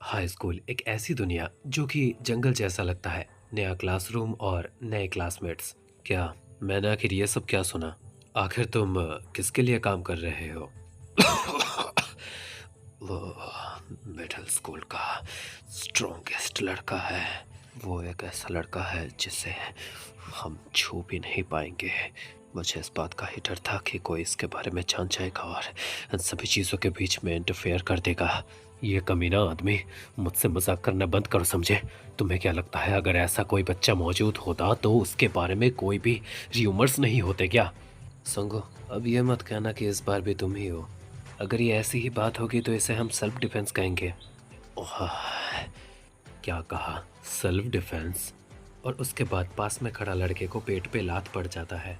High school एक ऐसी दुनिया जो कि जंगल जैसा लगता है। नया क्लासरूम और नए क्लासमेट्स। क्या मैंने आखिर ये सब क्या सुना? आखिर तुम किसके लिए काम कर रहे हो? वो मिडिल स्कूल का स्ट्रॉन्गेस्ट लड़का है। वो एक ऐसा लड़का है जिसे हम छू भी नहीं पाएंगे। मुझे इस बात का ही डर था कि कोई इसके बारे में जान जाएगा और इन सभी चीज़ों के बीच में इंटरफेयर कर देगा। ये कमीना आदमी, मुझसे मजाक करना बंद करो समझे। तुम्हें क्या लगता है अगर ऐसा कोई बच्चा मौजूद होता तो उसके बारे में कोई भी र्यूमर्स नहीं होते क्या? संगो, अब ये मत कहना कि इस बार भी तुम ही हो। अगर ये ऐसी ही बात होगी तो इसे हम सेल्फ डिफेंस कहेंगे। ओह, क्या कहा? Self defence? और उसके बाद पास में खड़ा लड़के को पेट पे लात पड़ जाता है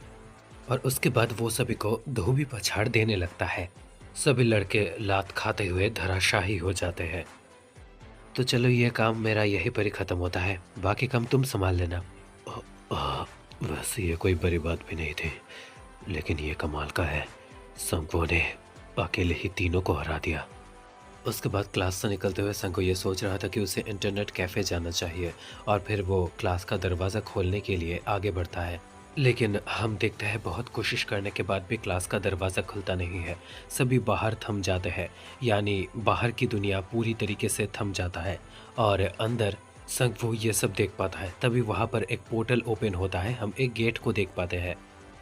और उसके बाद वो सभी को धोबी पछाड़ देने लगता है। सभी लड़के लात खाते हुए धराशाही हो जाते हैं। तो चलो, ये काम मेरा यहीं पर ही खत्म होता है, बाकी काम तुम संभाल लेना। वैसे ये कोई बड़ी बात भी नहीं थी, लेकिन ये कमाल का है, संगो ने अकेले ही तीनों को हरा दिया। उसके बाद क्लास से निकलते हुए संगो ये सोच रहा था कि उसे इंटरनेट कैफ़े जाना चाहिए और फिर वो क्लास का दरवाज़ा खोलने के लिए आगे बढ़ता है। लेकिन हम देखते हैं बहुत कोशिश करने के बाद भी क्लास का दरवाज़ा खुलता नहीं है। सभी बाहर थम जाते हैं, यानी बाहर की दुनिया पूरी तरीके से थम जाता है और अंदर संगवो ये सब देख पाता है। तभी वहाँ पर एक पोर्टल ओपन होता है, हम एक गेट को देख पाते हैं।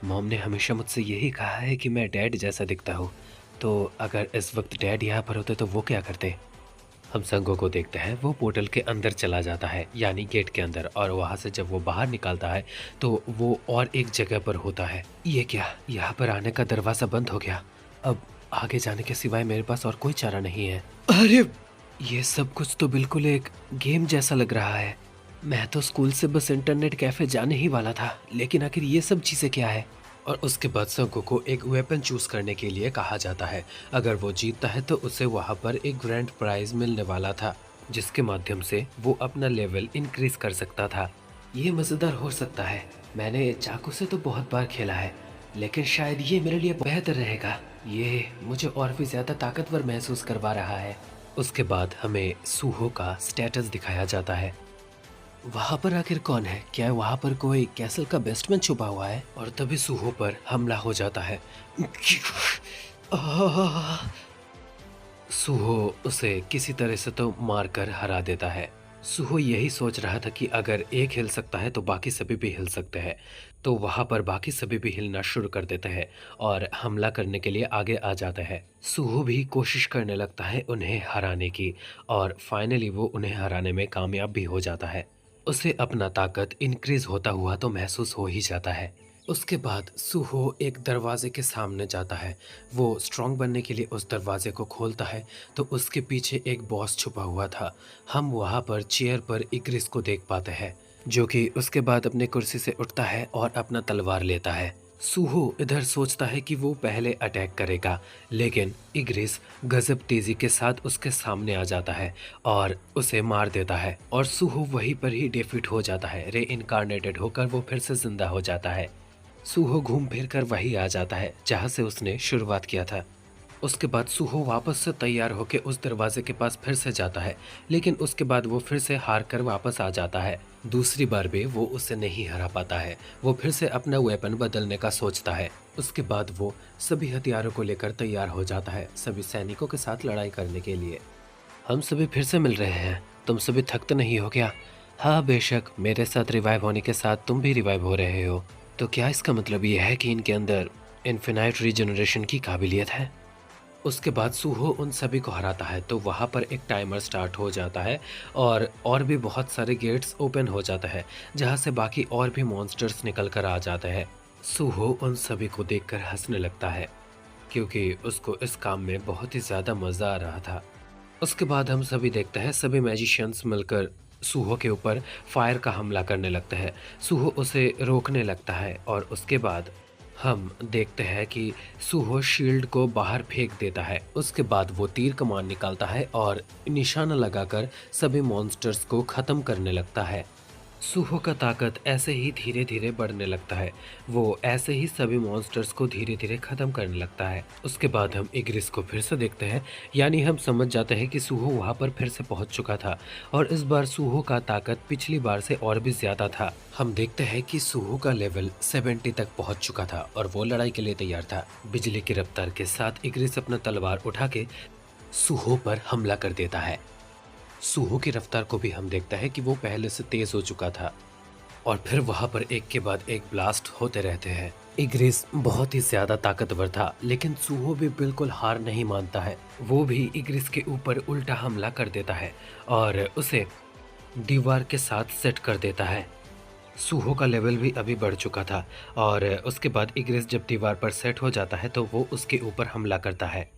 मॉम ने हमेशा मुझसे यही कहा है कि मैं डैड जैसा दिखता हूँ, तो अगर इस वक्त डैड यहाँ पर होते तो वो क्या करते? हम संगो को देखते हैं, वो पोर्टल के अंदर चला जाता है, यानी गेट के अंदर, और वहाँ से जब वो बाहर निकलता है तो वो और एक जगह पर होता है। ये क्या, यहाँ पर आने का दरवाज़ा बंद हो गया। अब आगे जाने के सिवाय मेरे पास और कोई चारा नहीं है। अरे, ये सब कुछ तो बिल्कुल एक गेम जैसा लग रहा है। मैं तो स्कूल से बस इंटरनेट कैफ़े जाने ही वाला था, लेकिन आखिर ये सब चीज़ें क्या है? और उसके बाद संगो को एक वेपन चूज करने के लिए कहा जाता है। अगर वो जीतता है तो उसे वहाँ पर एक ग्रैंड प्राइज मिलने वाला था, जिसके माध्यम से वो अपना लेवल इंक्रीज कर सकता था। ये मज़ेदार हो सकता है। मैंने चाकू से तो बहुत बार खेला है, लेकिन शायद ये मेरे लिए बेहतर रहेगा। ये मुझे और भी ज़्यादा ताकतवर महसूस करवा रहा है। उसके बाद हमें सूहो का स्टेटस दिखाया जाता है। वहाँ पर आखिर कौन है? क्या वहाँ पर कोई कैसल का बेस्टमैन छुपा हुआ है? और तभी सूहो पर हमला हो जाता है। आह! सूहो उसे किसी तरह से तो मारकर हरा देता है। सूहो यही सोच रहा था कि अगर एक हिल सकता है तो बाकी सभी भी हिल सकते हैं। तो वहाँ पर बाकी सभी भी हिलना शुरू कर देते हैं और हमला करने के लिए आगे आ जाते हैं। सूहो भी कोशिश करने लगता है उन्हें हराने की और फाइनली वो उन्हें हराने में कामयाब भी हो जाता है। उसे अपना ताकत इंक्रीज होता हुआ तो महसूस हो ही जाता है। उसके बाद सूहो एक दरवाजे के सामने जाता है। वो स्ट्रांग बनने के लिए उस दरवाजे को खोलता है तो उसके पीछे एक बॉस छुपा हुआ था। हम वहाँ पर चेयर पर इग्रिस को देख पाते हैं, जो कि उसके बाद अपने कुर्सी से उठता है और अपना तलवार लेता है। सूहो इधर सोचता है कि वो पहले अटैक करेगा, लेकिन इग्रिस गजब तेजी के साथ उसके सामने आ जाता है और उसे मार देता है और सूहो वहीं पर ही डिफीट हो जाता है। रे इनकारनेटेड होकर वो फिर से जिंदा हो जाता है। सूहो घूम फिर कर वही आ जाता है जहाँ से उसने शुरुआत किया था। उसके बाद सूहो वापस से तैयार होकर उस दरवाजे के पास फिर से जाता है, लेकिन उसके बाद वो फिर से हार कर वापस आ जाता है। दूसरी बार भी वो उसे नहीं हरा पाता है। वो फिर से अपना वेपन बदलने का सोचता है। उसके बाद वो सभी हथियारों को लेकर तैयार हो जाता है सभी सैनिकों के साथ लड़ाई करने के लिए। हम सभी फिर से मिल रहे हैं। तुम सभी थक तो नहीं हो क्या? हाँ बेशक, मेरे साथ रिवाइव होने के साथ तुम भी रिवाइव हो रहे हो। तो क्या इसका मतलब ये है कि इनके अंदर इन्फिनाइट रीजनरेशन की काबिलियत है? उसके बाद सूहो उन सभी को हराता है तो वहाँ पर एक टाइमर स्टार्ट हो जाता है और भी बहुत सारे गेट्स ओपन हो जाता है, जहाँ से बाकी और भी मॉन्स्टर्स निकल कर आ जाते हैं। सूहो उन सभी को देखकर हंसने लगता है, क्योंकि उसको इस काम में बहुत ही ज़्यादा मज़ा आ रहा था। उसके बाद हम सभी देखते हैं सभी मैजिशियंस मिलकर सूहो के ऊपर फायर का हमला करने लगते हैं। सूहो उसे रोकने लगता है और उसके बाद हम देखते हैं कि सूहो शील्ड को बाहर फेंक देता है। उसके बाद वो तीर कमान निकालता है और निशाना लगाकर सभी मॉन्स्टर्स को ख़त्म करने लगता है। सूहो का ताकत ऐसे ही धीरे धीरे बढ़ने लगता है। वो ऐसे ही सभी मॉन्स्टर्स को धीरे धीरे खत्म करने लगता है। उसके बाद हम इग्रिस को फिर से देखते हैं, यानी हम समझ जाते हैं कि सूहो वहां पर फिर से पहुंच चुका था और इस बार सूहो का ताकत पिछली बार से और भी ज्यादा था। हम देखते हैं कि सूहो का लेवल 70 तक पहुंच चुका था और वो लड़ाई के लिए तैयार था। बिजली की रफ्तार के साथ इग्रिस अपना तलवार उठा के सूहो पर हमला कर देता है। सूहो की रफ्तार को भी हम देखता है कि वो पहले से तेज हो चुका था और फिर वहां पर एक के बाद एक ब्लास्ट होते रहते हैं। इग्रिस बहुत ही ज्यादा ताकतवर था, लेकिन सूहो भी बिल्कुल हार नहीं मानता है। वो भी इग्रिस के ऊपर उल्टा हमला कर देता है और उसे दीवार के साथ सेट कर देता है। सूहो का लेवल भी अभी बढ़ चुका था और उसके बाद इग्रिस जब दीवार पर सेट हो जाता है तो वो उसके ऊपर हमला करता है।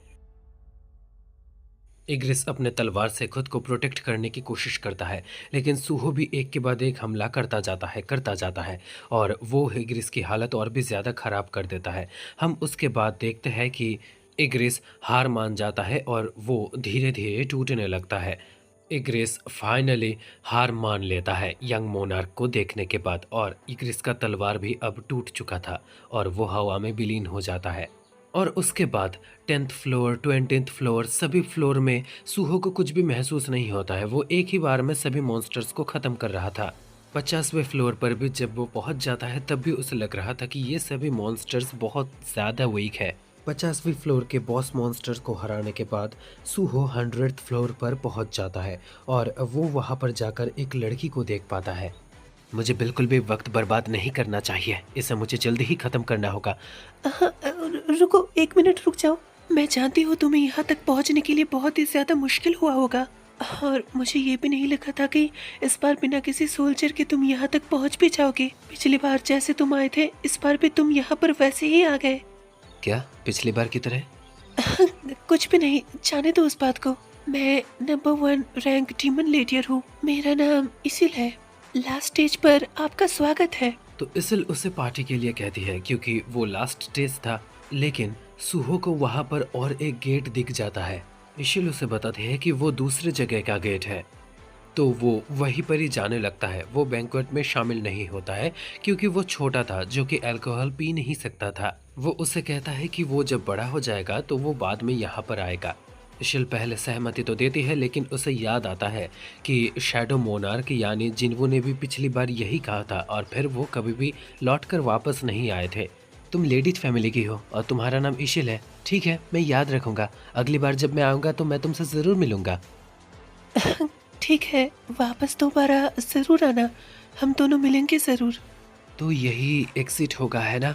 इग्रिस अपने तलवार से खुद को प्रोटेक्ट करने की कोशिश करता है, लेकिन सूहो भी एक के बाद एक हमला करता जाता है और वो इग्रिस की हालत और भी ज़्यादा ख़राब कर देता है। हम उसके बाद देखते हैं कि इग्रिस हार मान जाता है और वो धीरे धीरे टूटने लगता है। इग्रिस फाइनली हार मान लेता है यंग मोनार्क को देखने के बाद और इग्रिस का तलवार भी अब टूट चुका था और वो हवा में विलीन हो जाता है। और उसके बाद 10th फ्लोर 20th फ्लोर सभी फ्लोर में सूहो को कुछ भी महसूस नहीं होता है। वो एक ही बार में सभी मॉन्स्टर्स को ख़त्म कर रहा था। 50वें फ्लोर पर भी जब वो पहुंच जाता है तब भी उसे लग रहा था कि ये सभी मॉन्स्टर्स बहुत ज़्यादा वीक है। 50वीं फ्लोर के बॉस मॉन्स्टर्स को हराने के बाद सूहो 100th फ्लोर पर पहुंच जाता है और वो वहां पर जाकर एक लड़की को देख पाता है। मुझे बिल्कुल भी वक्त बर्बाद नहीं करना चाहिए, इसे मुझे जल्दी ही खत्म करना होगा। रुको, एक मिनट रुक जाओ। मैं जानती हूँ तुम्हें यहाँ तक पहुँचने के लिए बहुत ही ज्यादा मुश्किल हुआ होगा और मुझे ये भी नहीं लगा था कि इस बार बिना किसी सोल्जर के तुम यहाँ तक पहुँच भी जाओगे। पिछली बार जैसे तुम आए थे इस बार भी तुम यहाँ पर वैसे ही आ गए। क्या पिछली बार की तरह? कुछ भी नहीं, जाने दो उस बात को। मैं नंबर 1 रैंक डीमन लेडियर हूँ। मेरा नाम इसिल है। लास्ट स्टेज पर आपका स्वागत है। तो इसिल उसे पार्टी के लिए कहती है क्योंकि वो लास्ट स्टेज था, लेकिन सूहो को वहां पर और एक गेट दिख जाता है। इसिल उसे बताते हैं कि वो दूसरे जगह का गेट है, तो वो वहीं पर ही जाने लगता है। वो बैंक्वेट में शामिल नहीं होता है क्योंकि वो छोटा था जो कि अल्कोहल पी नहीं सकता था। वो उसे कहता है कि वो जब बड़ा हो जाएगा तो वो बाद में यहाँ पर आएगा। इशिल पहले सहमति तो देती है, लेकिन उसे याद आता है कि शैडो मोनार्क यानी जिन्वो ने भी पिछली बार यही कहा था और फिर वो कभी भी लौटकर वापस नहीं आए थे। तुम लेडीज फैमिली की हो और तुम्हारा नाम इशिल है। ठीक है, मैं याद रखूंगा। अगली बार जब मैं आऊँगा तो मैं तुमसे ज़रूर मिलूंगा। ठीक है, वापस दोबारा ज़रूर आना, हम दोनों मिलेंगे ज़रूर। तो यही एग्जिट होगा, है ना?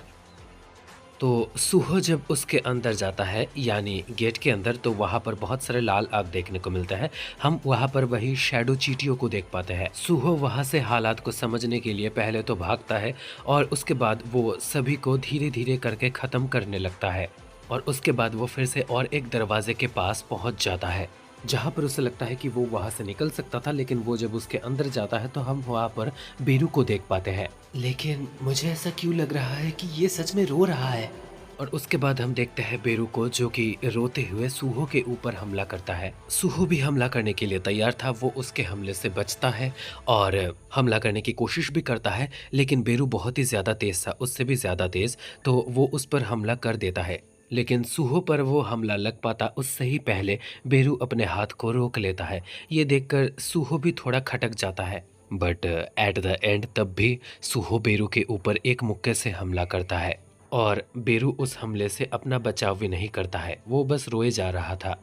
तो सूहो जब उसके अंदर जाता है यानी गेट के अंदर, तो वहाँ पर बहुत सारे लाल आग देखने को मिलता है। हम वहाँ पर वही शैडो चींटियों को देख पाते हैं। सूहो वहाँ से हालात को समझने के लिए पहले तो भागता है और उसके बाद वो सभी को धीरे धीरे करके ख़त्म करने लगता है और उसके बाद वो फिर से और एक दरवाजे के पास पहुँच जाता है जहाँ पर उसे लगता है कि वो वहाँ से निकल सकता था, लेकिन वो जब उसके अंदर जाता है तो हम वहाँ पर बेरू को देख पाते हैं। लेकिन मुझे ऐसा क्यों लग रहा है कि ये सच में रो रहा है? और उसके बाद हम देखते हैं बेरू को जो कि रोते हुए सूहो के ऊपर हमला करता है। सूहो भी हमला करने के लिए तैयार था, वो उसके हमले से बचता है और हमला करने की कोशिश भी करता है, लेकिन बेरू बहुत ही ज़्यादा तेज़ था, उससे भी ज़्यादा तेज़, तो वो उस पर हमला कर देता है। लेकिन सूहो पर वो हमला लग पाता उससे ही पहले बेरू अपने हाथ को रोक लेता है। ये देखकर सूहो भी थोड़ा खटक जाता है, बट एट द एंड तब भी सूहो बेरू के ऊपर एक मुक्के से हमला करता है और बेरू उस हमले से अपना बचाव भी नहीं करता है, वो बस रोए जा रहा था।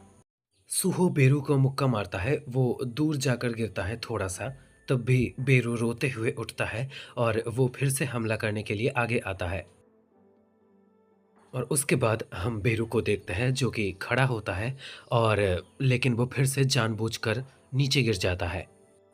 सूहो बेरू को मुक्का मारता है, वो दूर जाकर गिरता है थोड़ा सा, तब भी बेरू रोते हुए उठता है और वो फिर से हमला करने के लिए आगे आता है। और उसके बाद हम बेरू को देखते हैं जो कि खड़ा होता है और लेकिन वो फिर से जानबूझकर नीचे गिर जाता है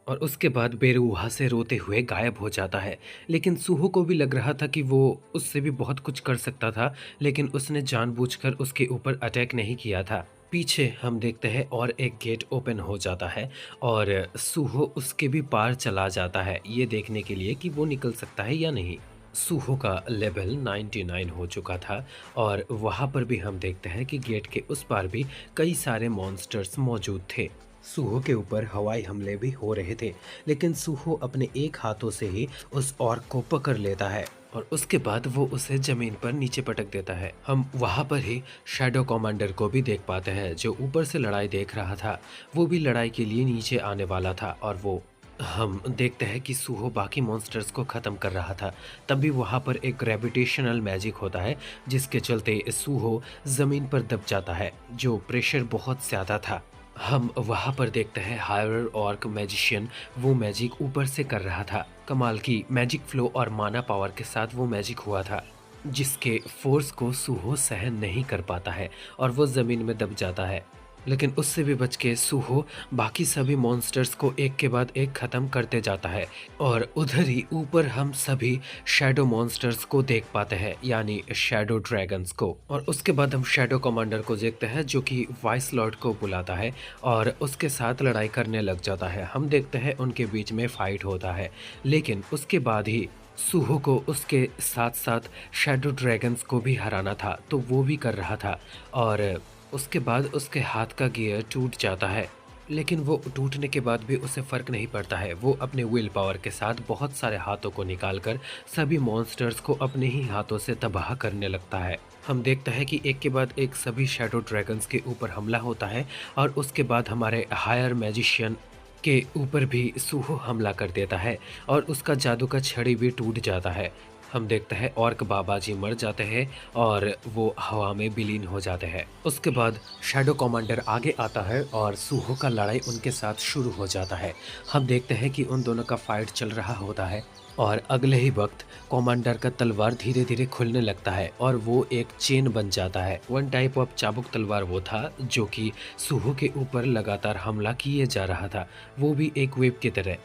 और उसके बाद बेरू वहाँ से रोते हुए गायब हो जाता है। लेकिन सूहो को भी लग रहा था कि वो उससे भी बहुत कुछ कर सकता था, लेकिन उसने जानबूझकर उसके ऊपर अटैक नहीं किया था। पीछे हम देखते हैं और एक गेट ओपन हो जाता है और सूहो उसके भी पार चला जाता है ये देखने के लिए कि वो निकल सकता है या नहीं। सूहो का लेवल 99 हो चुका था और वहाँ पर भी हम देखते हैं कि गेट के उस पार भी कई सारे मॉन्स्टर्स मौजूद थे। सूहो के ऊपर हवाई हमले भी हो रहे थे, लेकिन सूहो अपने एक हाथों से ही उस ऑर्क को पकड़ लेता है और उसके बाद वो उसे जमीन पर नीचे पटक देता है। हम वहां पर ही शैडो कमांडर को भी देख पाते हैं, जो ऊपर से लड़ाई देख रहा था। वो भी लड़ाई के लिए नीचे आने वाला था और वो हम देखते हैं कि सूहो बाकी मॉन्स्टर्स को ख़त्म कर रहा था। तभी वहाँ पर एक ग्रेविटेशनल मैजिक होता है, जिसके चलते सूहो ज़मीन पर दब जाता है, जो प्रेशर बहुत ज़्यादा था। हम वहाँ पर देखते हैं हायर ऑर्क मैजिशियन वो मैजिक ऊपर से कर रहा था। कमाल की मैजिक फ्लो और माना पावर के साथ वो मैजिक हुआ था, जिसके फोर्स को सूहो सहन नहीं कर पाता है और वो ज़मीन में दब जाता है। लेकिन उससे भी बच के सूहो बाकी सभी मॉन्स्टर्स को एक के बाद एक ख़त्म करते जाता है और उधर ही ऊपर हम सभी शैडो मॉन्स्टर्स को देख पाते हैं, यानी शैडो ड्रैगन्स को। और उसके बाद हम शैडो कमांडर को देखते हैं, जो कि वाइस लॉर्ड को बुलाता है और उसके साथ लड़ाई करने लग जाता है। हम देखते हैं उनके बीच में फाइट होता है, लेकिन उसके बाद ही सूहो को उसके साथ साथ शैडो ड्रैगन्स को भी हराना था, तो वो भी कर रहा था। और उसके बाद उसके हाथ का गियर टूट जाता है, लेकिन वो टूटने के बाद भी उसे फ़र्क नहीं पड़ता है। वो अपने विल पावर के साथ बहुत सारे हाथों को निकालकर सभी मॉन्स्टर्स को अपने ही हाथों से तबाह करने लगता है। हम देखते हैं कि एक के बाद एक सभी शैडो ड्रैगन्स के ऊपर हमला होता है और उसके बाद हमारे हायर मैजिशियन के ऊपर भी सूहो हमला कर देता है और उसका जादू का छड़ी भी टूट जाता है। हम देखते हैं ऑर्क बाबा जी मर जाते हैं और वो हवा में विलीन हो जाते हैं। उसके बाद शैडो कमांडर आगे आता है और सूहो का लड़ाई उनके साथ शुरू हो जाता है। हम देखते हैं कि उन दोनों का फाइट चल रहा होता है और अगले ही वक्त कमांडर का तलवार धीरे धीरे खुलने लगता है और वो एक चेन बन जाता है। वन टाइप ऑफ चाबुक तलवार वो था, जो कि सूहो के ऊपर लगातार हमला किए जा रहा था, वो भी एक वेव की तरह।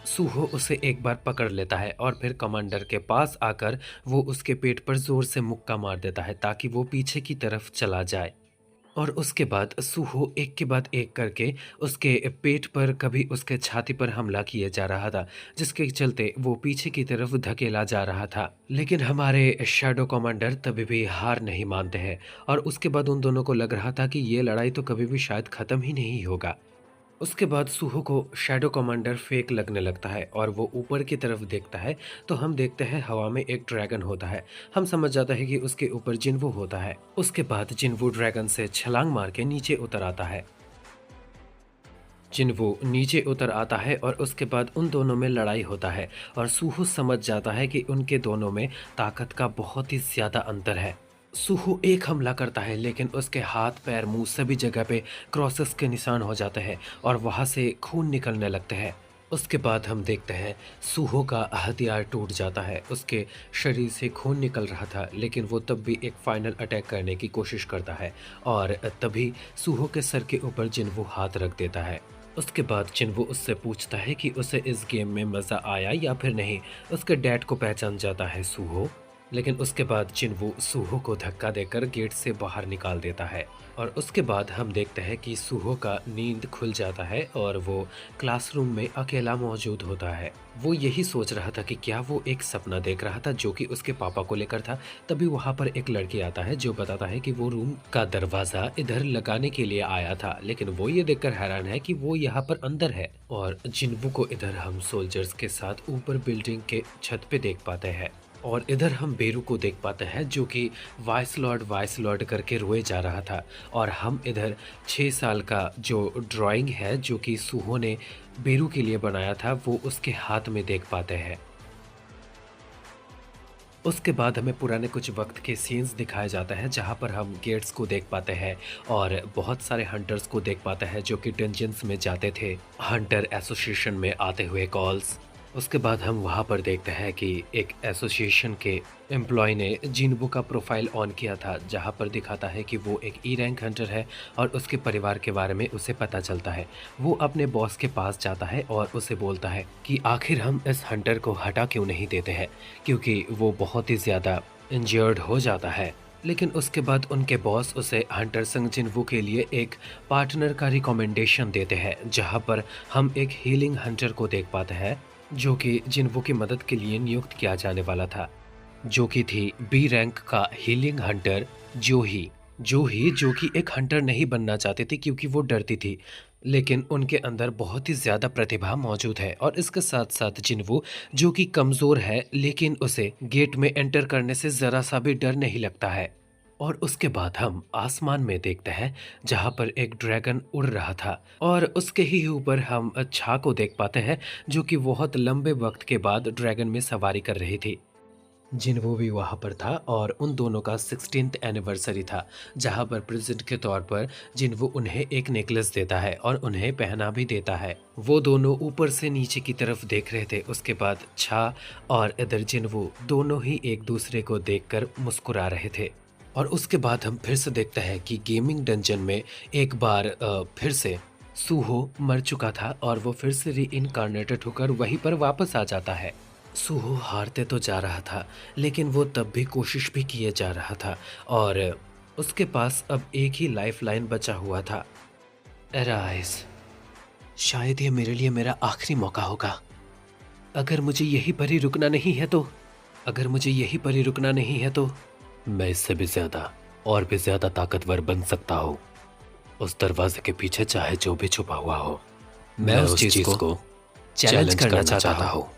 सूहो उसे एक बार पकड़ लेता है और फिर कमांडर के पास आकर वो उसके पेट पर जोर से मुक्का मार देता है, ताकि वो पीछे की तरफ चला जाए। और उसके बाद सूहो एक के बाद एक करके उसके पेट पर, कभी उसके छाती पर हमला किया जा रहा था, जिसके चलते वो पीछे की तरफ धकेला जा रहा था। लेकिन हमारे शैडो कमांडर तभी भी हार नहीं मानते हैं और उसके बाद उन दोनों को लग रहा था कि ये लड़ाई तो कभी भी शायद ख़त्म ही नहीं होगा। उसके बाद सूहो को शैडो कमांडर फेक लगने लगता है और वो ऊपर की तरफ देखता है, तो हम देखते हैं हवा में एक ड्रैगन होता है। हम समझ जाता है कि उसके ऊपर जिन्वो होता है। उसके बाद जिन्वो ड्रैगन से छलांग मार के नीचे उतर आता है। जिन्वो नीचे उतर आता है और उसके बाद उन दोनों में लड़ाई होता है और सूहो समझ जाता है कि उनके दोनों में ताकत का बहुत ही ज़्यादा अंतर है। सूहो एक हमला करता है, लेकिन उसके हाथ पैर मुंह सभी जगह पे क्रॉसेस के निशान हो जाते हैं और वहाँ से खून निकलने लगते हैं। उसके बाद हम देखते हैं सूहो का हथियार टूट जाता है। उसके शरीर से खून निकल रहा था, लेकिन वो तब भी एक फाइनल अटैक करने की कोशिश करता है और तभी सूहो के सर के ऊपर जिन्वो हाथ रख देता है। उसके बाद जिन्वो उससे पूछता है कि उसे इस गेम में मज़ा आया या फिर नहीं। उसके डैड को पहचान जाता है सूहो, लेकिन उसके बाद जिन्वो सूहो को धक्का देकर गेट से बाहर निकाल देता है। और उसके बाद हम देखते हैं कि सूहो का नींद खुल जाता है और वो क्लासरूम में अकेला मौजूद होता है। वो यही सोच रहा था कि क्या वो एक सपना देख रहा था, जो कि उसके पापा को लेकर था। तभी वहाँ पर एक लड़की आता है जो बताता है कि वो रूम का दरवाज़ा इधर लगाने के लिए आया था, लेकिन वो ये देखकर हैरान है कि वो यहाँ पर अंदर है। और जिन्वो को इधर हम सोल्जर्स के साथ ऊपर बिल्डिंग के छत पे देख पाते हैं और इधर हम बेरू को देख पाते हैं, जो कि वाइस लॉर्ड करके रोए जा रहा था। और हम इधर 6 साल का जो ड्राइंग है, जो कि सूहो ने बेरू के लिए बनाया था, वो उसके हाथ में देख पाते हैं। उसके बाद हमें पुराने कुछ वक्त के सीन्स दिखाए जाते हैं, जहाँ पर हम गेट्स को देख पाते हैं और बहुत सारे हंटर्स को देख पाते हैं, जो कि डंजन्स में जाते थे, हंटर एसोसिएशन में आते हुए कॉल्स। उसके बाद हम वहाँ पर देखते हैं कि एक एसोसिएशन के एम्प्लॉय ने जिन्वो का प्रोफाइल ऑन किया था, जहाँ पर दिखाता है कि वो एक ई रैंक हंटर है और उसके परिवार के बारे में उसे पता चलता है। वो अपने बॉस के पास जाता है और उसे बोलता है कि आखिर हम इस हंटर को हटा क्यों नहीं देते हैं, क्योंकि वो बहुत ही ज़्यादा इंजर्ड हो जाता है। लेकिन उसके बाद उनके बॉस उसे हंटर संग जिन्वो के लिए एक पार्टनर का रिकमेंडेशन देते हैं, जहाँ पर हम एक हीलिंग हंटर को देख पाते हैं, जो कि जिन्वो की मदद के लिए नियुक्त किया जाने वाला था, जो कि थी बी रैंक का हीलिंग हंटर जोही। जो कि एक हंटर नहीं बनना चाहती थी, क्योंकि वो डरती थी। लेकिन उनके अंदर बहुत ही ज़्यादा प्रतिभा मौजूद है और इसके साथ-साथ जिन्वो जो कि कमज़ोर है लेकिन उसे गेट में एंटर करने से ज़रा-सा भी डर नहीं लगता है। और उसके बाद हम आसमान में देखते हैं जहाँ पर एक ड्रैगन उड़ रहा था और उसके ही ऊपर हम छा को देख पाते हैं जो कि बहुत लंबे वक्त के बाद ड्रैगन में सवारी कर रही थी। जिन्हो भी वहाँ पर था और उन दोनों का 16th एनिवर्सरी था जहाँ पर प्रेजेंट के तौर पर जिन्हो उन्हें एक नेकलेस देता है और उन्हें पहना भी देता है। वो दोनों ऊपर से नीचे की तरफ देख रहे थे। उसके बाद छा और इधर जिन्हो दोनों ही एक दूसरे को देखकर मुस्कुरा रहे थे। और उसके बाद हम फिर से देखते हैं कि गेमिंग डंजन में एक बार फिर से सूहो मर चुका था और वो फिर से री इनकारनेटेड होकर वहीं पर वापस आ जाता है। सूहो हारते तो जा रहा था लेकिन वो तब भी कोशिश भी किए जा रहा था और उसके पास अब एक ही लाइफ लाइन बचा हुआ था। एराइज, शायद ये मेरे लिए मेरा आखिरी मौका होगा। अगर मुझे यहीं पर ही रुकना नहीं है तो अगर मुझे यहीं पर ही रुकना नहीं है तो मैं इससे भी ज्यादा और भी ज्यादा ताकतवर बन सकता हूँ। उस दरवाजे के पीछे चाहे जो भी छुपा हुआ हो, मैं उस चीज को चैलेंज करना चाहता हूँ।